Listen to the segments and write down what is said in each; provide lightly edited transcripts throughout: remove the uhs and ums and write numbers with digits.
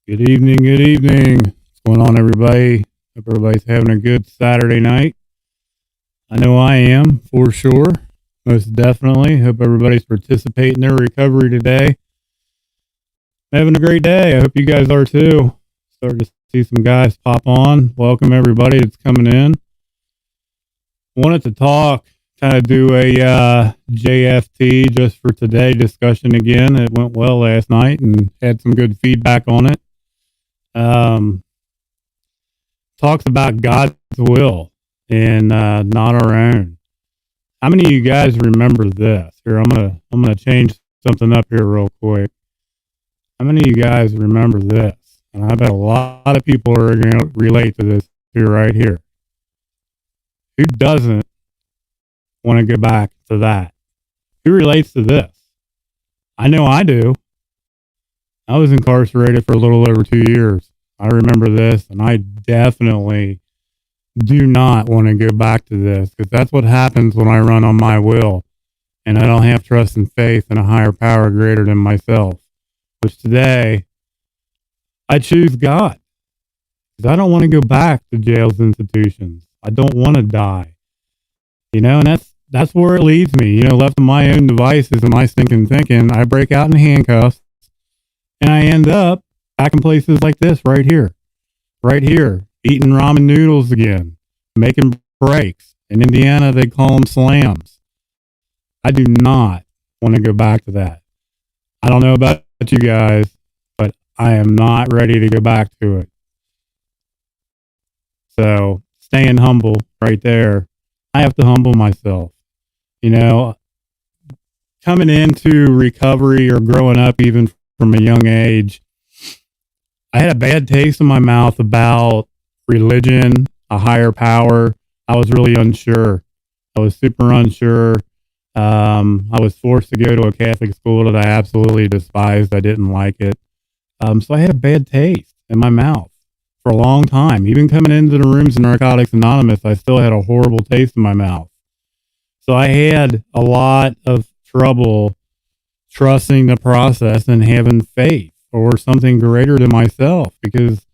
Good evening, good evening. What's going on, everybody? Hope everybody's having a good Saturday night. I know I am, for sure. Most definitely. Hope everybody's participating in their recovery today. Having a great day. I hope you guys are too. Starting to see some guys pop on. Welcome, everybody that's coming in. Wanted to talk, kind of do a JFT just for today discussion again. It went well last night and had some good feedback on it. Talks about God's will and not our own. How many of you guys remember this? Here, I'm gonna change something up here real quick. How many of you guys remember this? And I bet a lot of people are going to relate to this here, right here. Who doesn't want to go back to that? Who relates to this? I know I do. I was incarcerated for a little over 2 years. I remember this, and I definitely do not want to go back to this, because that's what happens when I run on my will and I don't have trust and faith in a higher power greater than myself, which today I choose God, because I don't want to go back to jails, institutions. I don't want to die, and that's where it leads me. Left to my own devices and my stinking thinking, I break out in handcuffs and I end up back in places like this right here, eating ramen noodles again, making breaks. In Indiana, they call them slams. I do not want to go back to that. I don't know about you guys, but I am not ready to go back to it. So staying humble right there. I have to humble myself. Coming into recovery or growing up even from a young age, I had a bad taste in my mouth about religion, a higher power. I was really unsure. I was super unsure. I was forced to go to a Catholic school that I absolutely despised. I didn't like it. So I had a bad taste in my mouth for a long time. Even coming into the rooms in Narcotics Anonymous, I still had a horrible taste in my mouth. So I had a lot of trouble trusting the process and having faith or something greater than myself, because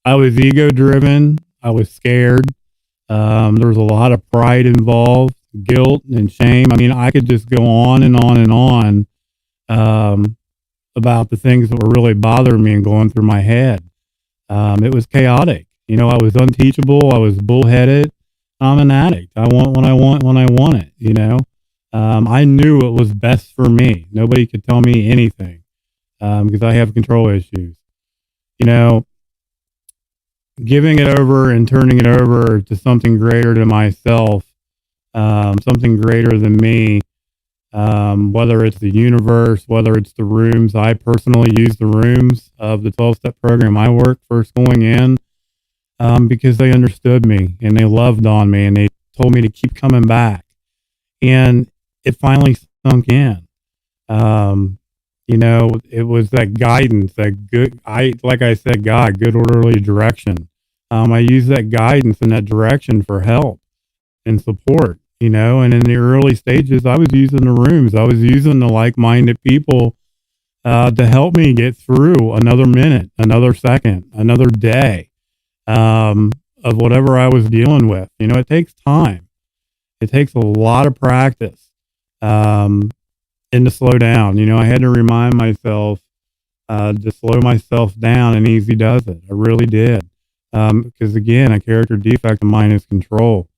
I was ego driven. I was scared. There was a lot of pride involved, guilt and shame. I mean, I could just go on and on and on about the things that were really bothering me and going through my head. It was chaotic. I was unteachable. I was bullheaded. I'm an addict. I want what I want when I want it. I knew it was best for me. Nobody could tell me anything. Because I have control issues. Giving it over and turning it over to something greater than myself, something greater than me, whether it's the universe, whether it's the rooms. I personally use the rooms of the 12-step program I work first going in, because they understood me and they loved on me and they told me to keep coming back. And it finally sunk in. It was that guidance, that good, like I said, God, good orderly direction. I use that guidance and that direction for help and support, and in the early stages, I was using the rooms. I was using the like-minded people, to help me get through another minute, another second, another day, of whatever I was dealing with. It takes time. It takes a lot of practice. And to slow down. I had to remind myself to slow myself down, and easy does it. I really did. Because again, a character defect of mine is control.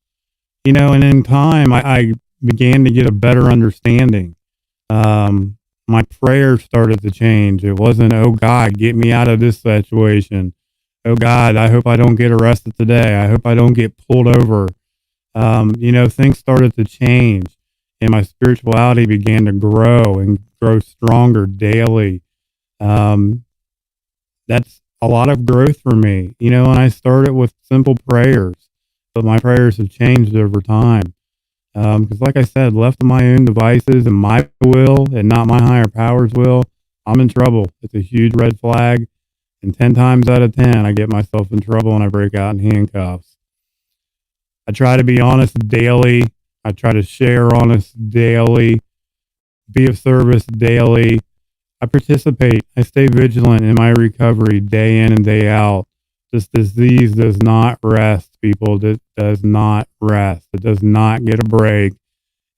And in time, I began to get a better understanding. My prayers started to change. It wasn't, oh God, get me out of this situation. Oh God, I hope I don't get arrested today. I hope I don't get pulled over. Things started to change. And my spirituality began to grow and grow stronger daily. That's a lot of growth for me, and I started with simple prayers, but my prayers have changed over time. Because like I said, left to my own devices and my will and not my higher power's will, I'm in trouble. It's a huge red flag. And 10 times out of 10, I get myself in trouble and I break out in handcuffs. I try to be honest daily. I try to share honest daily, be of service daily. I participate. I stay vigilant in my recovery day in and day out. This disease does not rest, people. It does not rest. It does not get a break.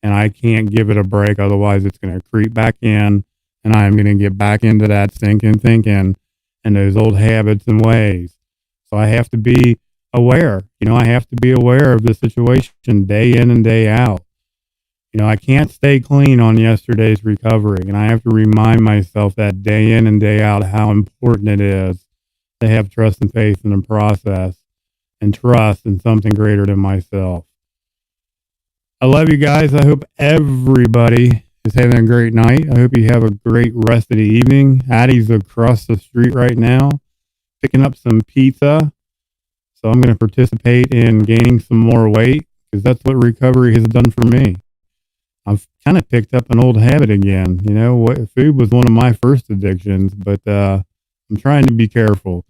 And I can't give it a break. Otherwise, it's going to creep back in. And I'm going to get back into that stinking thinking and those old habits and ways. So I have to be aware. I have to be aware of the situation day in and day out. I can't stay clean on yesterday's recovery. And I have to remind myself that day in and day out how important it is to have trust and faith in the process and trust in something greater than myself. I love you guys. I hope everybody is having a great night. I hope you have a great rest of the evening. Addie's across the street right now picking up some pizza. So I'm going to participate in gaining some more weight because that's what recovery has done for me. I've kind of picked up an old habit again. Food was one of my first addictions, but I'm trying to be careful.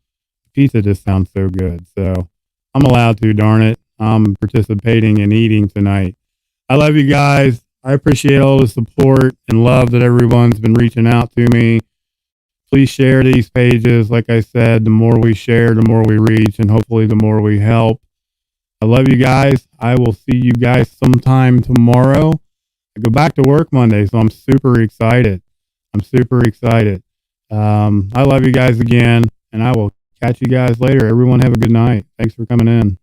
Pizza just sounds so good. So I'm allowed to, darn it. I'm participating in eating tonight. I love you guys. I appreciate all the support and love that everyone's been reaching out to me. Please share these pages. Like I said, the more we share, the more we reach, and hopefully the more we help. I love you guys. I will see you guys sometime tomorrow. I go back to work Monday, so I'm super excited. I love you guys again, and I will catch you guys later. Everyone have a good night. Thanks for coming in.